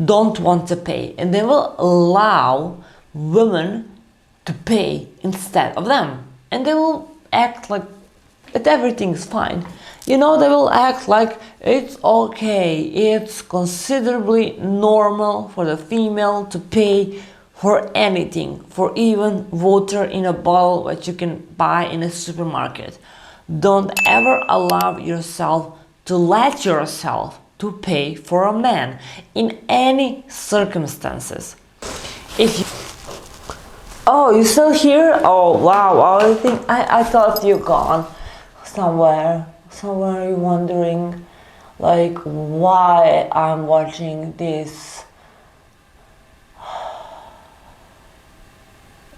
don't want to pay, and they will allow women to pay instead of them, and they will act like that everything's fine. They will act like it's okay, it's considerably normal for the female to pay for anything, for even water in a bottle that you can buy in a supermarket. Don't ever allow yourself to let yourself to pay for a man in any circumstances. If you Oh, you still here? Oh wow, I thought you gone somewhere you're wondering like why I'm watching this.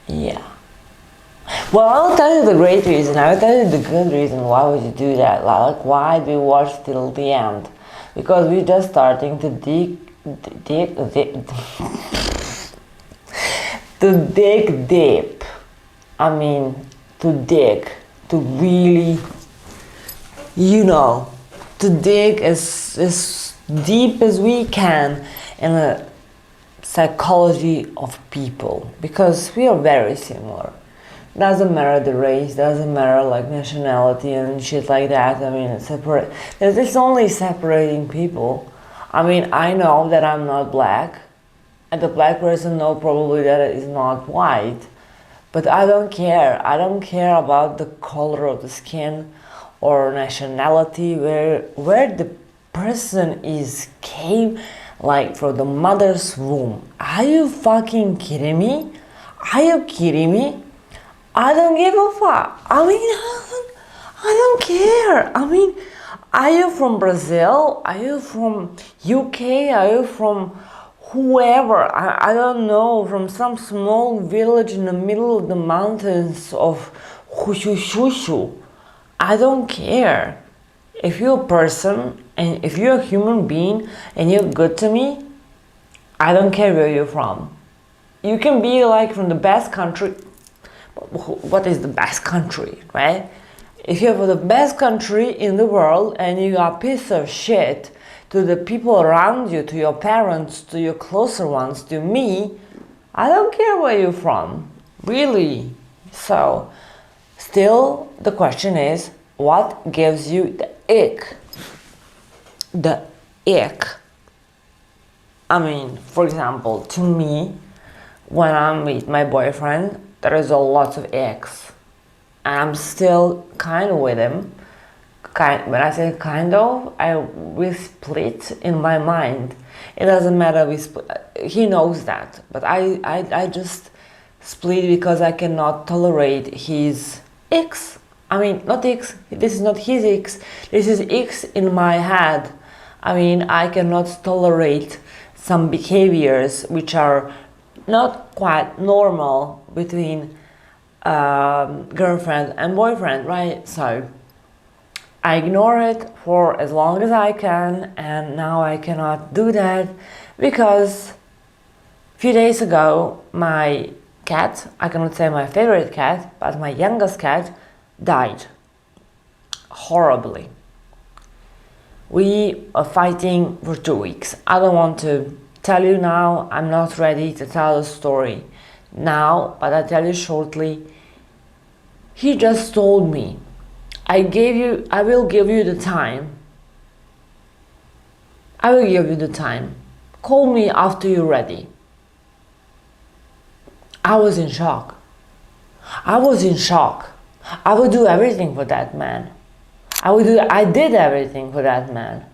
Yeah. Well, I'll tell you the great reason. I'll tell you the good reason why would you do that. Like why do you watch till the end? Because we're just starting to dig deep. I mean, to dig, to really, to dig as deep as we can in the psychology of people, because we are very similar. Doesn't matter the race, doesn't matter like nationality and shit like that. I mean, it's only separating people. I mean, I know that I'm not black, and the black person knows probably that it is not white, but I don't care. I don't care about the color of the skin or nationality, where the person came like from the mother's womb. Are you fucking kidding me? Are you kidding me? I don't give a fuck. I mean, I don't care. I mean, are you from Brazil? Are you from UK? Are you from whoever? I don't know, from some small village in the middle of the mountains of Hushushu. I don't care. If you're a person and if you're a human being and you're good to me, I don't care where you're from. You can be like from the best country. What is the best country, right? If you're from the best country in the world and you are a piece of shit to the people around you, to your parents, to your closer ones, to me, I don't care where you're from, really. So, still the question is, what gives you the ick? The ick. I mean, for example, to me, when I'm with my boyfriend, there is a lot of icks. And I'm still kind of with him. When I say kind of, we split in my mind. It doesn't matter, we split. He knows that. But I just split because I cannot tolerate his icks. I mean, not icks. This is not his icks. This is icks in my head. I mean, I cannot tolerate some behaviors which are not quite normal between girlfriend and boyfriend, right? So I ignore it for as long as I can, and now I cannot do that because a few days ago my cat, I cannot say my favorite cat, but my youngest cat died horribly. We are fighting for 2 weeks. I don't want to tell you now. I'm not ready to tell the story now, but I'll tell you shortly. He just told me, I will give you the time. I will give you the time. Call me after you're ready. I was in shock. I would do everything for that man. I did everything for that man.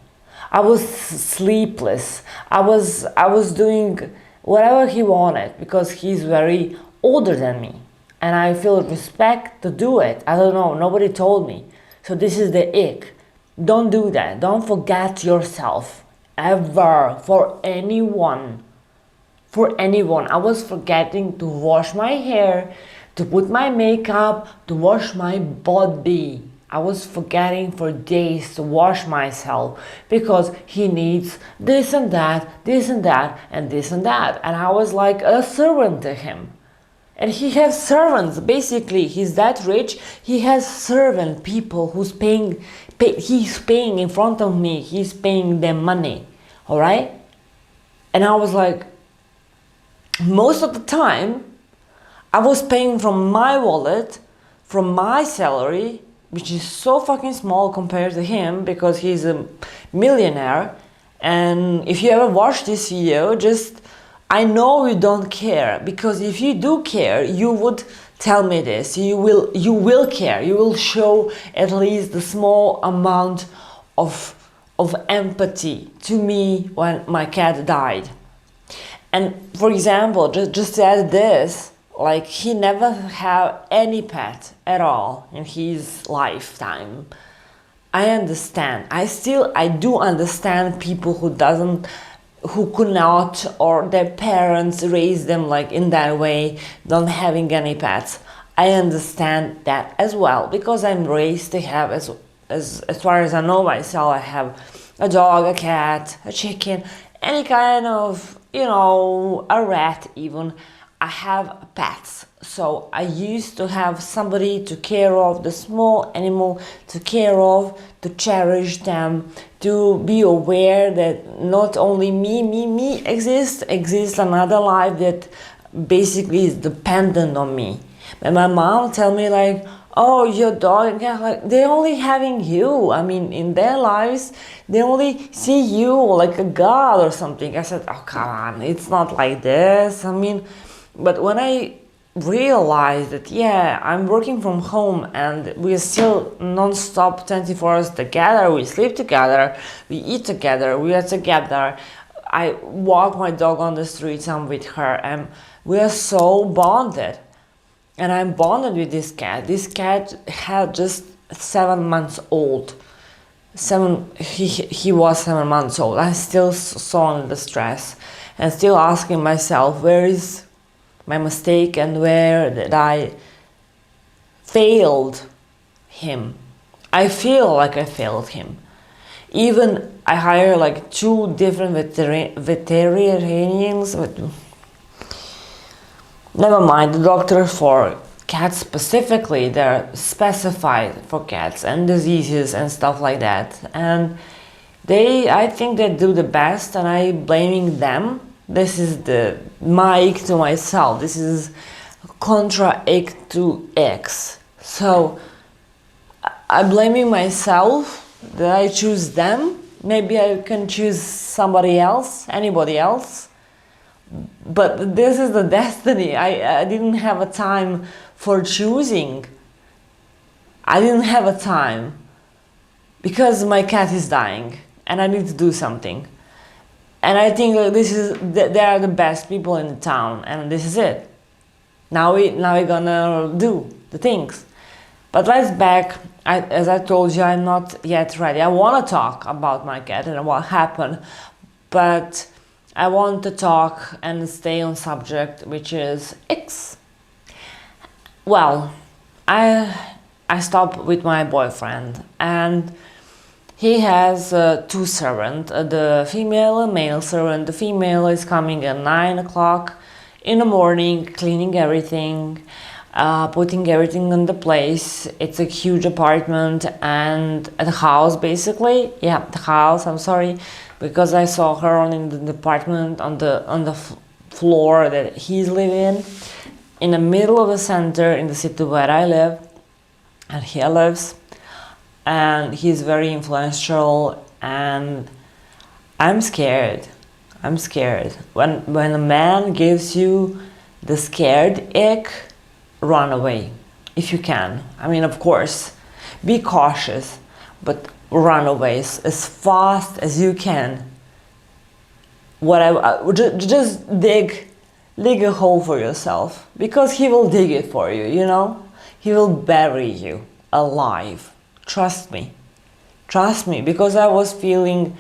I was sleepless. I was doing whatever he wanted because he's very older than me. And I feel respect to do it. I don't know, nobody told me. So this is the ick. Don't do that. Don't forget yourself. Ever. For anyone. I was forgetting to wash my hair, to put my makeup, to wash my body. I was forgetting for days to wash myself because he needs this and that, and this and that. And I was like a servant to him. And he has servants, basically. He's that rich. He has servant people who's he's paying in front of me. He's paying them money, all right? And I was like, most of the time, I was paying from my wallet, from my salary, which is so fucking small compared to him because he's a millionaire. And if you ever watch this video, just, I know you don't care, because if you do care, you would tell me this. You will care. You will show at least the small amount of empathy to me when my cat died. And for example, just to add this, like, he never had any pet at all in his lifetime. I understand. I do understand people who could not, or their parents raised them like in that way, not having any pets. I understand that as well, because I'm raised to have, as far as I know myself, I have a dog, a cat, a chicken, any kind of, a rat even. I have pets, so I used to have somebody to care of the small animal, to care of, to cherish them, to be aware that not only me exists another life that basically is dependent on me. And my mom tell me like, oh, your dog and cat, like, they're only having you. I mean, in their lives, they only see you like a god or something. I said, oh, come on, it's not like this. I mean, but when I realized that, yeah, I'm working from home and we're still non-stop 24 hours together, we sleep together, we eat together, we are together, I walk my dog on the streets, I'm with her, and we are so bonded. And I'm bonded with this cat. This cat had just 7 months old. He was 7 months old. I still saw in the stress and still asking myself, where is my mistake and where did I failed him. I feel like I failed him. Even I hire like 2 different veterinarians. Never mind, the doctors for cats specifically, they're specified for cats and diseases and stuff like that. And I think they do the best, and I blaming them. This is my ick to myself. This is contra ick to X. So I'm blaming myself that I choose them. Maybe I can choose somebody else, anybody else. But this is the destiny. I didn't have a time for choosing. I didn't have a time because my cat is dying and I need to do something. And I think they are the best people in the town, and this is it. Now we're gonna do the things. But let's back. As I told you, I'm not yet ready. I want to talk about my cat and what happened, but I want to talk and stay on subject, which is X. Well, I stopped with my boyfriend, and he has 2 servants, the female and male servant. The female is coming at 9 o'clock in the morning, cleaning everything, putting everything in the place. It's a huge apartment and the house, basically. Yeah, the house, I'm sorry, because I saw her in the apartment on the floor that he's living in the middle of the center in the city where I live and he lives. And he's very influential, and I'm scared. I'm scared. When a man gives you the scared ick, run away if you can. I mean, of course, be cautious, but run away as fast as you can. Just dig a hole for yourself, because he will dig it for you. He will bury you alive. Trust me, because I was feeling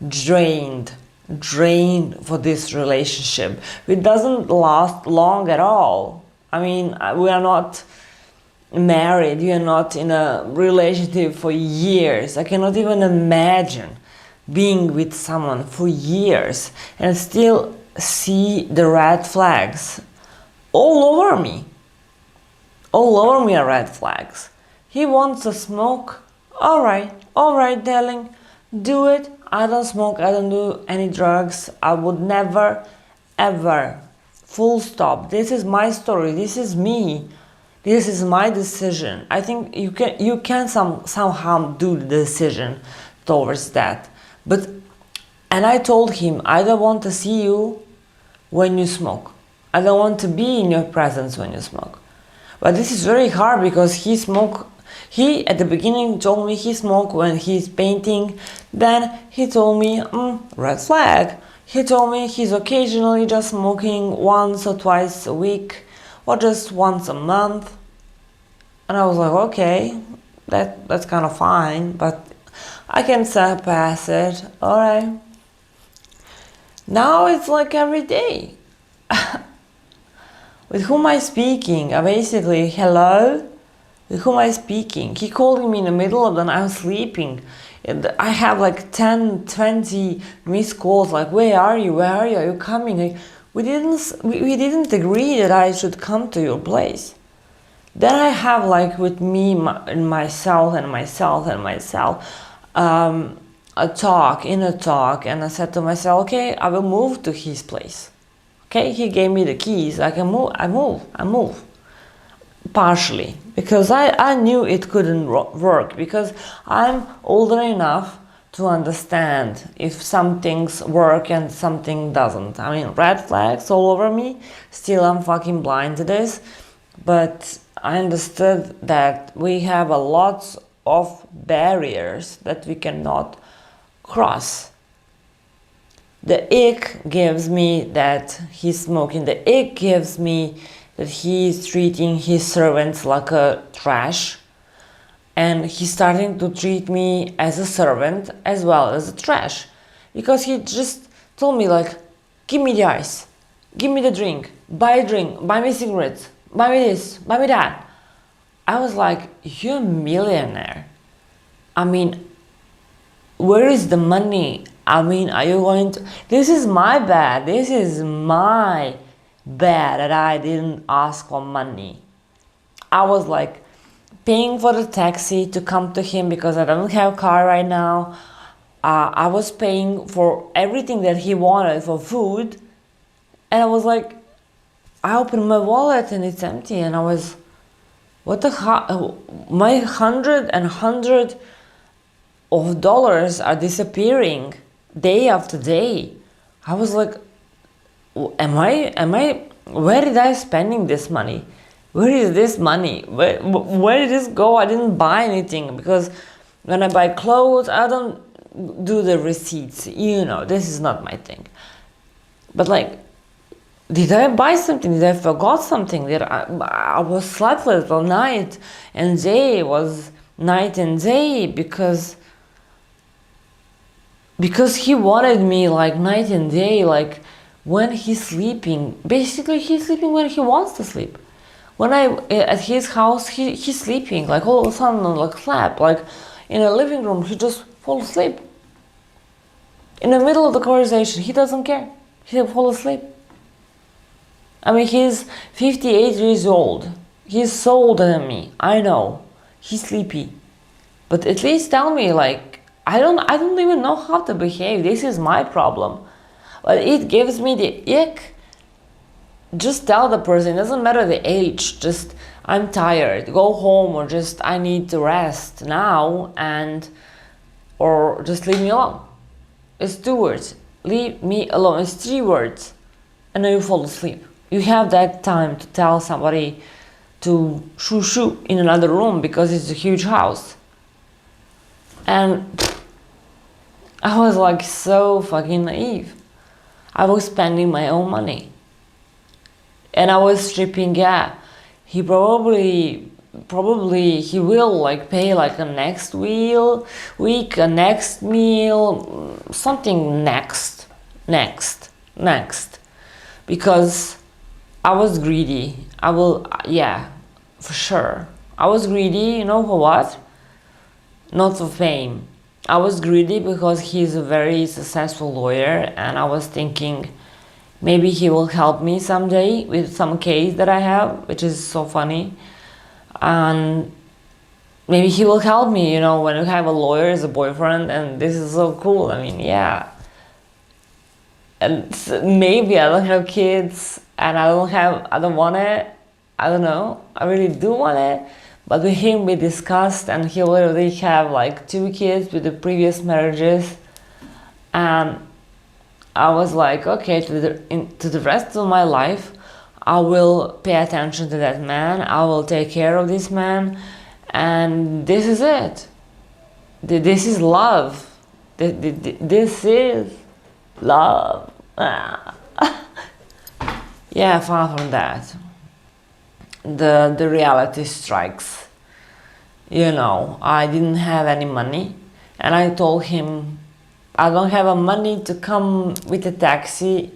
drained for this relationship. It doesn't last long at all. I mean, we are not married, we are not in a relationship for years. I cannot even imagine being with someone for years and still see the red flags all over me. All over me are red flags. He wants to smoke. All right, darling. do it. I don't smoke, I don't do any drugs. I would never, ever. Full stop. This is my story. This is me. This is my decision. I think you can somehow do the decision towards that. But and I told him, I don't want to see you when you smoke. I don't want to be in your presence when you smoke. But this is very hard because he at the beginning told me he smoked when he's painting. Then he told me, red flag. He told me he's occasionally just smoking once or twice a week or just once a month. And I was like, okay, that's kind of fine, but I can surpass it. Alright. Now it's like every day. With whom am I speaking? Basically, hello? With whom am I speaking? He calling me in the middle of the night. I'm sleeping. I have like 10, 20 missed calls. Like, where are you? Where are you? Are you coming? Like, we didn't agree that I should come to your place. Then I have like with me and myself, a talk, inner talk, and I said to myself, okay, I will move to his place. Okay, he gave me the keys. I can move. I move. Partially, because I knew it couldn't work, because I'm older enough to understand if some things work and something doesn't. I mean, red flags all over me. Still, I'm fucking blind to this, but I understood that we have a lot of barriers that we cannot cross. The ick gives me that he's smoking. The ick gives me that he's treating his servants like a trash. And he's starting to treat me as a servant as well as a trash. Because he just told me like, give me the ice, give me the drink, buy me cigarettes, buy me this, buy me that. I was like, you're a millionaire. I mean, where is the money? I mean, are you going to... This is my bad. This is my bad that I didn't ask for money. I was like paying for the taxi to come to him because I don't have a car right now. I was paying for everything that he wanted for food. And I was like, I opened my wallet and it's empty. And I was, what the hell? My hundred of dollars are disappearing day after day. I was like, where did I spending this money? Where is this money? Where did this go? I didn't buy anything, because when I buy clothes, I don't do the receipts. You know, this is not my thing. But like, did I buy something? Did I forgot something? Did I was sleepless all night and day, was night and day, because he wanted me like night and day, like when he's sleeping. Basically, he's sleeping when he wants to sleep. When at his house, he's sleeping, like all of a sudden, like slap, like in a living room, he just fall asleep. In the middle of the conversation, he doesn't care. He'll fall asleep. I mean, he's 58 years old. He's so older than me. I know. He's sleepy. But at least tell me, like, I don't even know how to behave. This is my problem. But it gives me the ick. Just tell the person, it doesn't matter the age, just I'm tired, go home, or just I need to rest now, or just leave me alone. It's 2 words. Leave me alone. It's 3 words. And then you fall asleep. You have that time to tell somebody to shoo in another room because it's a huge house. And I was like so fucking naive. I was spending my own money. And I was stripping, yeah. He probably he will like pay like a next week, a next meal, something next. Because I was greedy. Yeah, for sure. I was greedy, you know for what? Not for fame. I was greedy because he's a very successful lawyer, and I was thinking maybe he will help me someday with some case that I have, which is so funny. And maybe he will help me, you know, when you have a lawyer as a boyfriend, and this is so cool. I mean, yeah. And maybe I don't have kids, and I don't want it. I don't know. I really do want it. But with him, we discussed, and he already have like 2 kids with the previous marriages. And I was like, okay, to the rest of my life, I will pay attention to that man. I will take care of this man, and this is it. This is love. This is love. Ah. Yeah, far from that. The reality strikes. You know, I didn't have any money, and I told him I don't have a money to come with a taxi,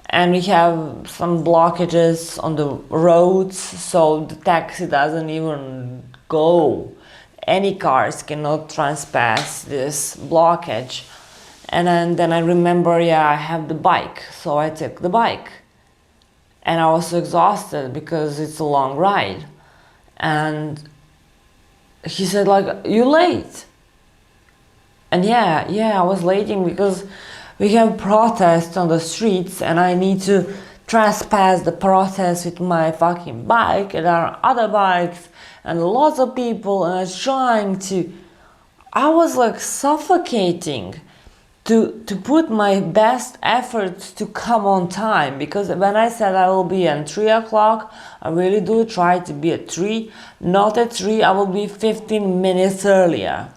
and we have some blockages on the roads, so the taxi doesn't even go. Any cars cannot trespass this blockage. And then I remember, yeah, I have the bike, so I took the bike. And I was so exhausted because it's a long ride. And he said, like, you late? And yeah, I was waiting because we have protests on the streets, and I need to trespass the protest with my fucking bike, and there are other bikes and lots of people, and I was trying to, I was like suffocating to put my best efforts to come on time, because when I said I will be at 3 o'clock, I really do try to be at 3, not at 3, I will be 15 minutes earlier.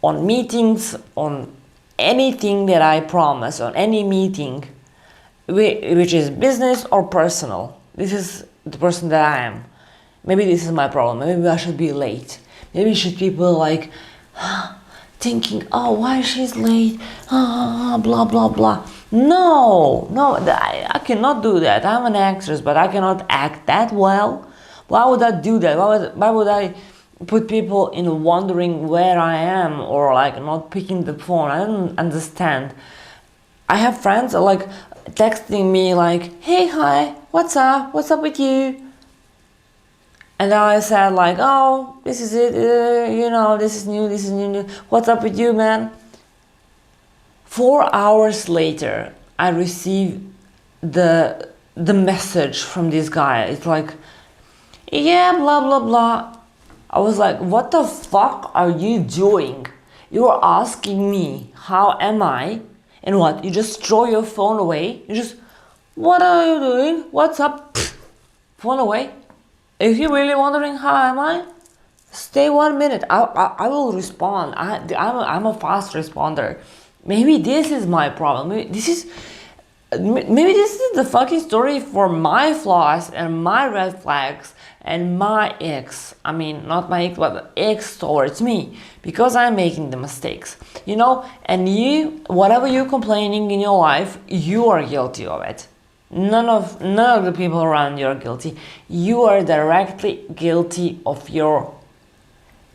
On meetings, on anything that I promise, on any meeting, which is business or personal. This is the person that I am. Maybe this is my problem. Maybe I should be late. Maybe should people like thinking, oh, why she's late? Blah blah blah. No, I cannot do that. I'm an actress, but I cannot act that well. Why would I do that? Why would I put people in wondering where I am, or like not picking the phone? I don't understand. I have friends like texting me like, hey, hi, what's up with you? And I said like, oh, this is it, you know, this is new, what's up with you, man? 4 hours later, I received the message from this guy. It's like, yeah, blah blah blah. I was like, what the fuck are you doing? You are asking me how am I, and what, you just throw your phone away? You just, what are you doing? What's up? Pfft, phone away. If you're really wondering how am I, stay 1 minute. I will respond. I'm a fast responder. Maybe this is my problem. Maybe this is the fucking story for my flaws and my red flags and my icks. I mean, not my ick, but icks towards me, because I'm making the mistakes, you know. And you, whatever you're complaining in your life, you are guilty of it. None of the people around you are guilty. You are directly guilty of your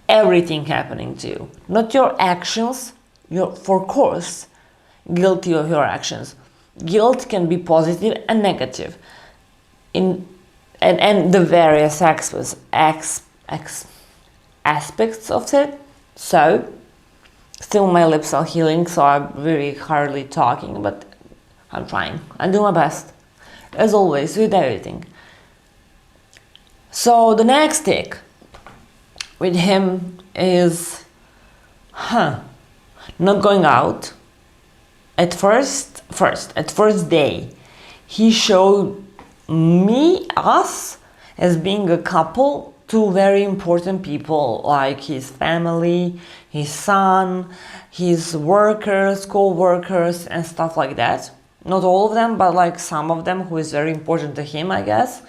everything happening to you, not your actions. You're, for course, guilty of your actions. Guilt can be positive and negative. And the various aspects of it. So, still my lips are healing, so I'm very hardly talking, but I'm trying. I do my best, as always, with everything. So the next tick with him is, not going out. At first day, he showed us as being a couple to very important people, like his family, his son, his workers, co-workers, and stuff like that. Not all of them, but like some of them who is very important to him, I guess.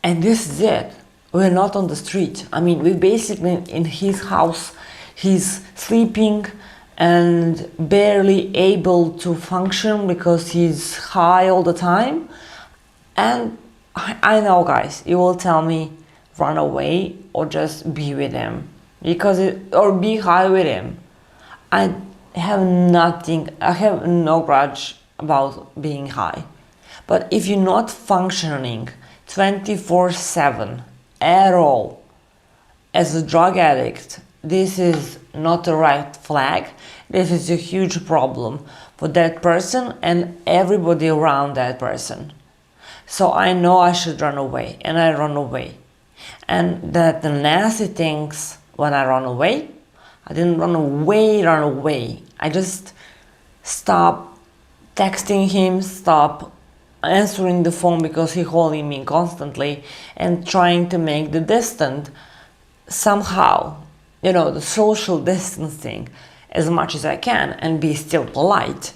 And this is it. We're not on the street. I mean, we're basically in his house. He's sleeping and barely able to function because he's high all the time. And I know, guys, you will tell me run away or just be with him, or be high with him. I have no grudge about being high. But if you're not functioning 24/7 at all, as a drug addict, this is not a red flag. This is a huge problem for that person and everybody around that person. So I know I should run away, and I run away. And that the nasty things when I run away, I didn't run away. I just stopped texting him, stop answering the phone because he calling me constantly, and trying to make the distance somehow, the social distancing as much as I can and be still polite,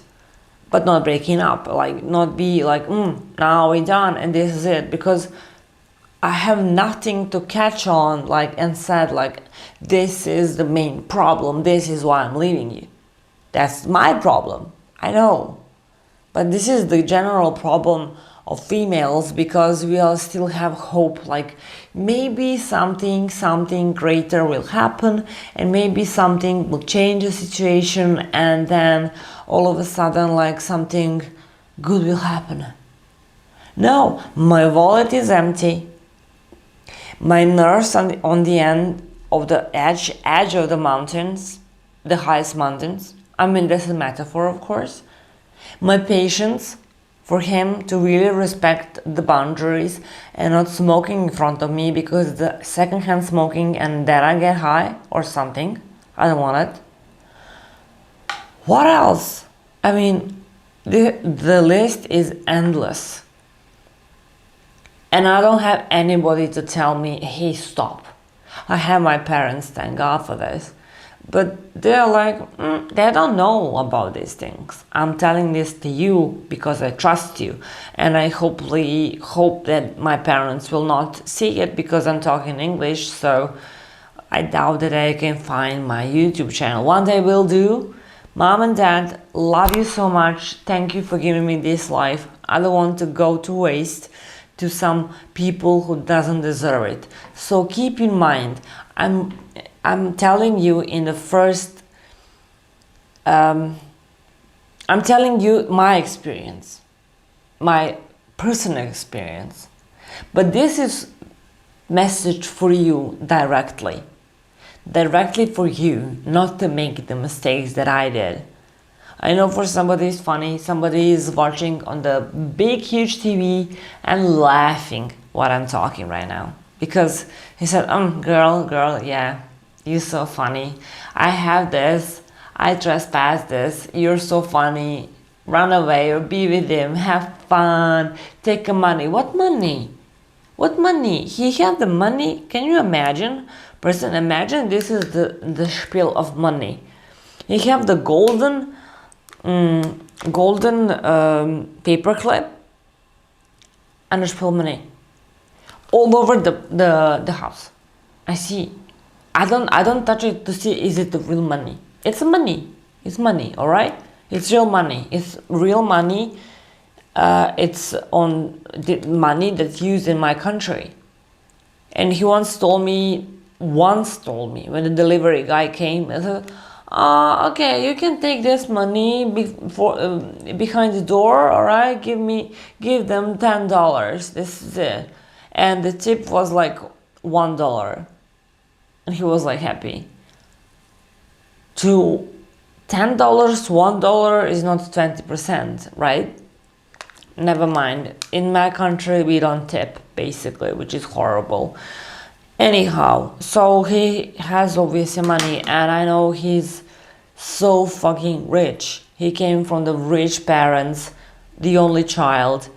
but not breaking up, like not be like, now we're done and this is it, because I have nothing to catch on, like, and said like, this is the main problem, this is why I'm leaving you. That's my problem, I know. But this is the general problem of females, because we all still have hope, like maybe something greater will happen, and maybe something will change the situation, and then all of a sudden like something good will happen. No, my wallet is empty. My nerves on the end of the edge of the mountains, the highest mountains. I mean, this is a metaphor, of course. My patience for him to really respect the boundaries and not smoking in front of me, because the secondhand smoking and then I get high or something. I don't want it. What else? I mean, the list is endless. And I don't have anybody to tell me, hey, stop. I have my parents, thank God for this. But they're like, they don't know about these things. I'm telling this to you because I trust you. And I hope that my parents will not see it because I'm talking English. So I doubt that I can find my YouTube channel. One day will do. Mom and Dad, love you so much. Thank you for giving me this life. I don't want to go to waste to some people who doesn't deserve it. So keep in mind, I'm telling you in the first, I'm telling you my experience, my personal experience, but this is message for you directly for you, not to make the mistakes that I did. I know for somebody it's funny, somebody is watching on the big huge TV and laughing what I'm talking right now, because he said, girl, yeah, you're so funny, I have this, I trespass this, you're so funny, run away or be with him, have fun, take money. What money? What money? He had the money. Can you imagine? Person, imagine this is the spiel of money. You have the golden paper clip and the spiel money all over the house. I see. I don't touch it to see is it the real money. It's money. It's money, all right? It's real money. It's real money. It's on the money that's used in my country. And he once told me when the delivery guy came, I said, okay, you can take this money behind the door, all right? Give them $10. This is it. And the tip was like $1. And he was like happy. To $10, $1 is not 20%, right? Never mind. In my country, we don't tip, basically, which is horrible. Anyhow, so he has obviously money, and I know he's so fucking rich. He came from the rich parents, the only child,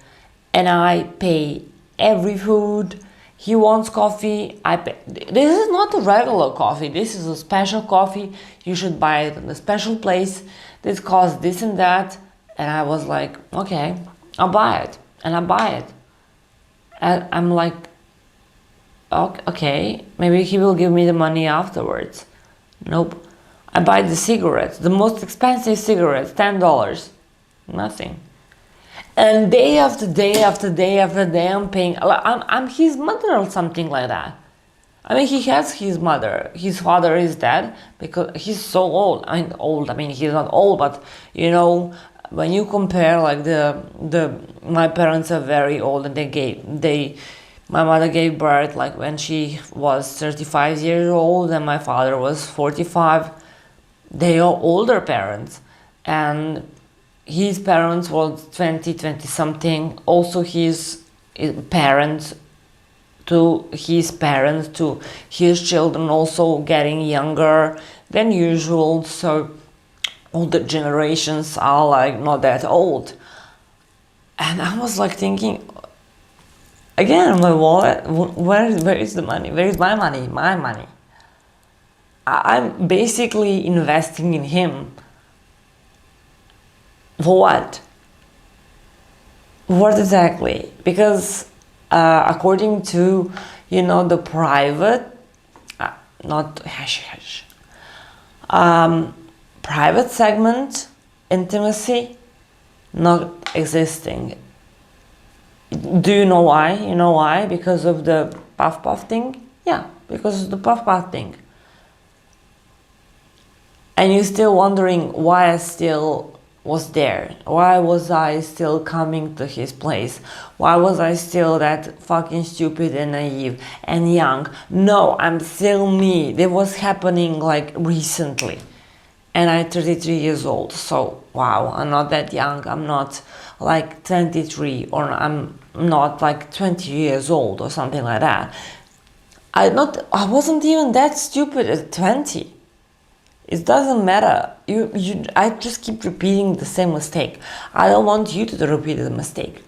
and I pay every food. He wants coffee, I pay. This is not a regular coffee, this is a special coffee. You should buy it in a special place. This costs this and that. And I was like, okay, I'll buy it. And I buy it. And I'm like, okay, maybe he will give me the money afterwards. Nope. I buy the cigarettes, the most expensive cigarettes, $10. Nothing. And day after day after day after day, I'm paying. I'm his mother or something like that. I mean, he has his mother. His father is dead because he's so old. I mean, he's not old, but when you compare, like my parents are very old, and they My mother gave birth like when she was 35 years old and my father was 45. They are older parents, and his parents was 20 something. Also his parents to his parents to his children also getting younger than usual. So all the generations are like not that old. And I was like thinking, again, my wallet, where is the money? Where is my money? My money. I'm basically investing in him. For what? What exactly? Because according to, the private, not hash, private segment, intimacy, not existing. Do you know why? You know why? Because of the puff thing? Yeah, because of the puff thing. And you're still wondering why I still was there. Why was I still coming to his place? Why was I still that fucking stupid and naive and young? No, I'm still me. That was happening like recently. And I'm 33 years old. So, wow, I'm not that young. I'm not like 23, or I'm not like 20 years old or something like that. I wasn't even that stupid at 20. It doesn't matter. I just keep repeating the same mistake. I don't want you to repeat the mistake.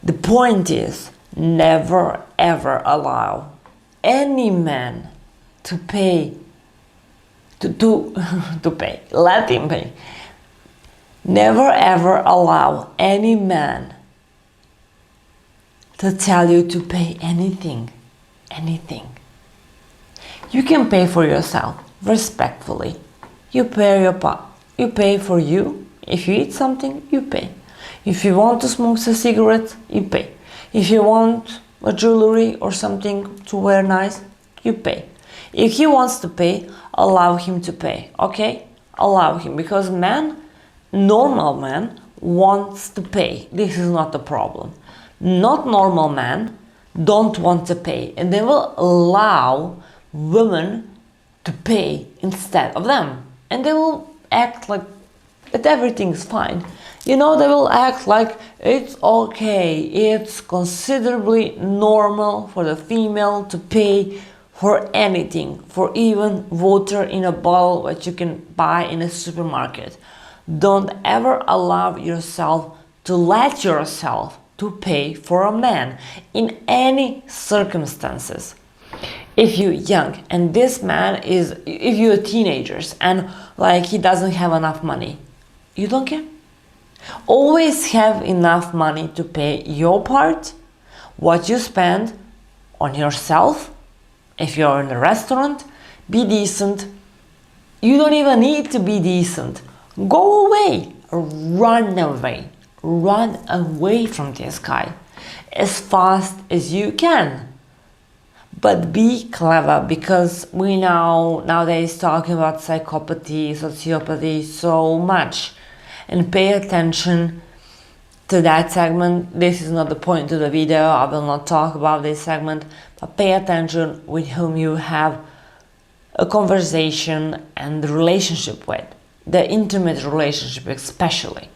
The point is, never ever allow any man to pay, to pay. Let him pay. Never ever allow any man to tell you to pay anything. Anything. You can pay for yourself, respectfully. You pay your part. You pay for you. If you eat something, you pay. If you want to smoke a cigarette, you pay. If you want a jewelry or something to wear nice, you pay. If he wants to pay, allow him to pay, okay? Allow him, because normal man wants to pay. This is not a problem. Not normal men don't want to pay, and they will allow women to pay instead of them, and they will act like that everything's fine. They will act like it's okay, it's considerably normal for the female to pay for anything, for even water in a bottle that you can buy in a supermarket. Don't ever allow yourself to let yourself to pay for a man in any circumstances. If you're young and this man if you're teenagers and like he doesn't have enough money, you don't care. Always have enough money to pay your part, what you spend on yourself. If you're in a restaurant, be decent. You don't even need to be decent. Go away, run away. Run away from this guy as fast as you can. But be clever, because we nowadays talking about psychopathy, sociopathy so much. And pay attention to that segment. This is not the point of the video. I will not talk about this segment. But pay attention with whom you have a conversation and the relationship with. The intimate relationship especially.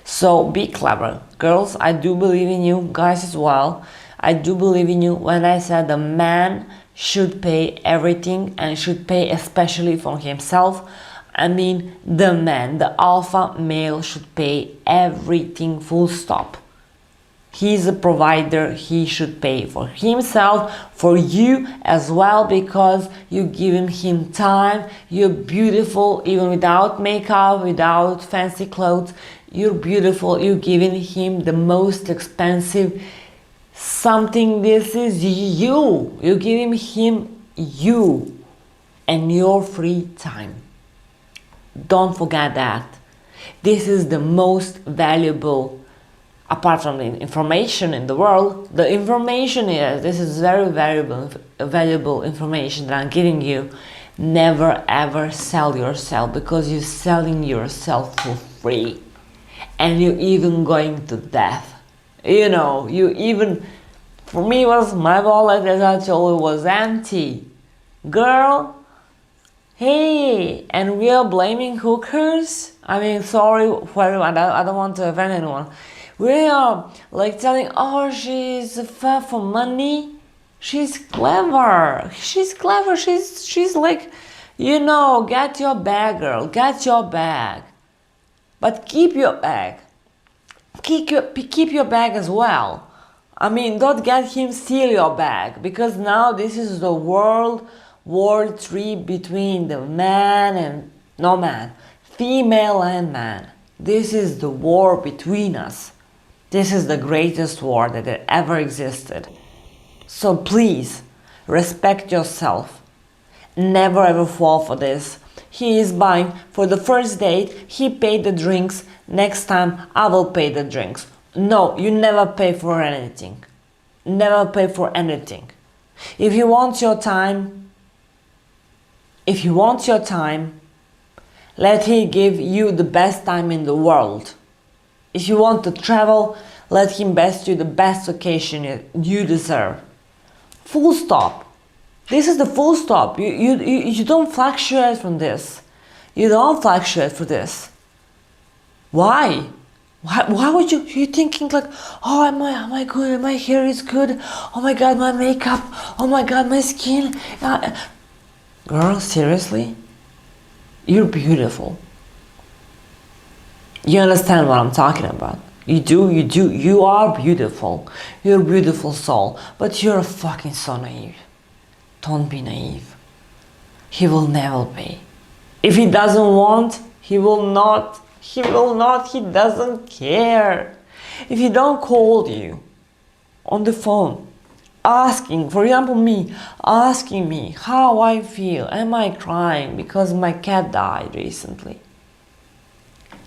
So be clever. Girls, I do believe in you. Guys as well. I do believe in you when I said the man should pay everything and should pay especially for himself. I mean, the man, the alpha male should pay everything, full stop. He's a provider, he should pay for himself, for you as well, because you're giving him time. You're beautiful even without makeup, without fancy clothes. You're beautiful, you're giving him the most expensive something. This is you. You're giving him you and your free time. Don't forget that. This is the most valuable, apart from the information in the world. The information this is very valuable information that I'm giving you. Never ever sell yourself, because you're selling yourself for free. And you're even going to death. You even For me, was my wallet, as I told you, was empty. Girl, hey, and we are blaming hookers? I mean, sorry for everyone, I don't want to offend anyone. We are like telling, oh, she's fat for money. She's clever. She's clever. She's like, you know, get your bag, girl. Get your bag. But keep your bag. Keep your bag as well. I mean, don't get him steal your bag, because now this is the World War III between the man and no man, female and man. This is the war between us. This is the greatest war that ever existed. So please, respect yourself. Never ever fall for this. He is buying for the first date, he paid the drinks, next time I will pay the drinks. No, you never pay for anything. Never pay for anything. If you want your time, let him give you the best time in the world. If you want to travel, let him best you the best vacation you deserve. Full stop. This is the full stop. You don't fluctuate from this. You don't fluctuate for this. Why? Why would you thinking like, oh, am I good? My hair is good. Oh my God, my makeup. Oh my God, my skin. Girl, seriously? You're beautiful. You understand what I'm talking about. You do. You are beautiful. You're a beautiful soul. But you're fucking so naive. Don't be naive. He will never pay. If he doesn't want, he will not. He will not. He doesn't care. If he don't call you on the phone, asking, for example me, asking me how I feel, am I crying because my cat died recently?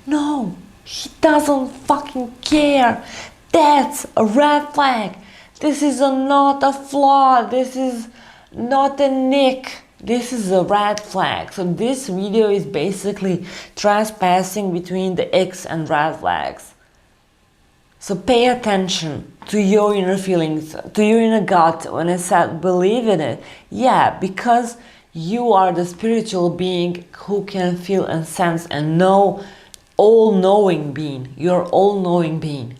No, he doesn't fucking care. That's a red flag. This is not a flaw. This is not a nick. This is a red flag. So this video is basically trespassing between the X and red flags. So pay attention to your inner feelings, to your inner gut. When I said believe in it, yeah, because you are the spiritual being who can feel and sense and know, all-knowing being. You're all-knowing being.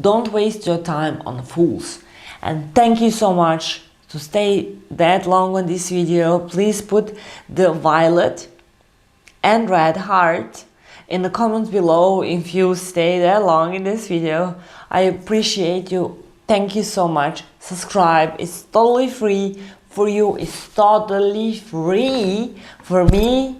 Don't waste your time on fools. And thank you so much to stay that long on this video. Please put the violet and red heart in the comments below if you stay that long in this video. I appreciate you. Thank you so much. Subscribe. It's totally free. For you, it's totally free. For me,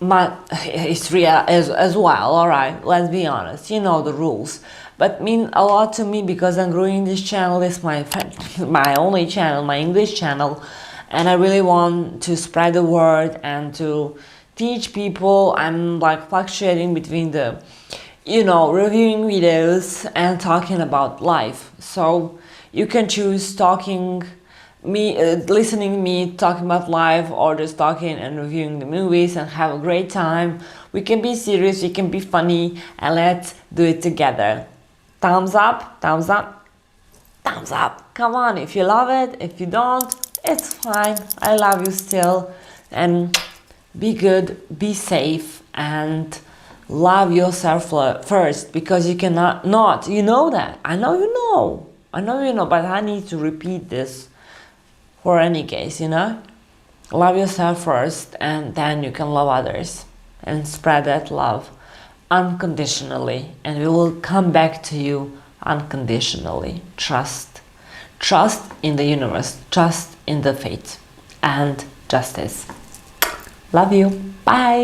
it's free as well. Alright, let's be honest. You know the rules. But mean a lot to me because I'm growing this channel. It's my only channel, my English channel, and I really want to spread the word and to teach people. I'm like fluctuating between the, you know, reviewing videos and talking about life. So you can choose talking me, listening to me talking about life, or just talking and reviewing the movies and have a great time. We can be serious, we can be funny, and let's do it together. Thumbs up, thumbs up, thumbs up. Come on, if you love it. If you don't, it's fine. I love you still. And be good, be safe, and love yourself first, because you cannot not. You know that. I know you know. I know you know, but I need to repeat this for any case, you know? Love yourself first, and then you can love others and spread that love unconditionally, and we will come back to you unconditionally. Trust in the universe, trust in the fate and justice. Love you. Bye.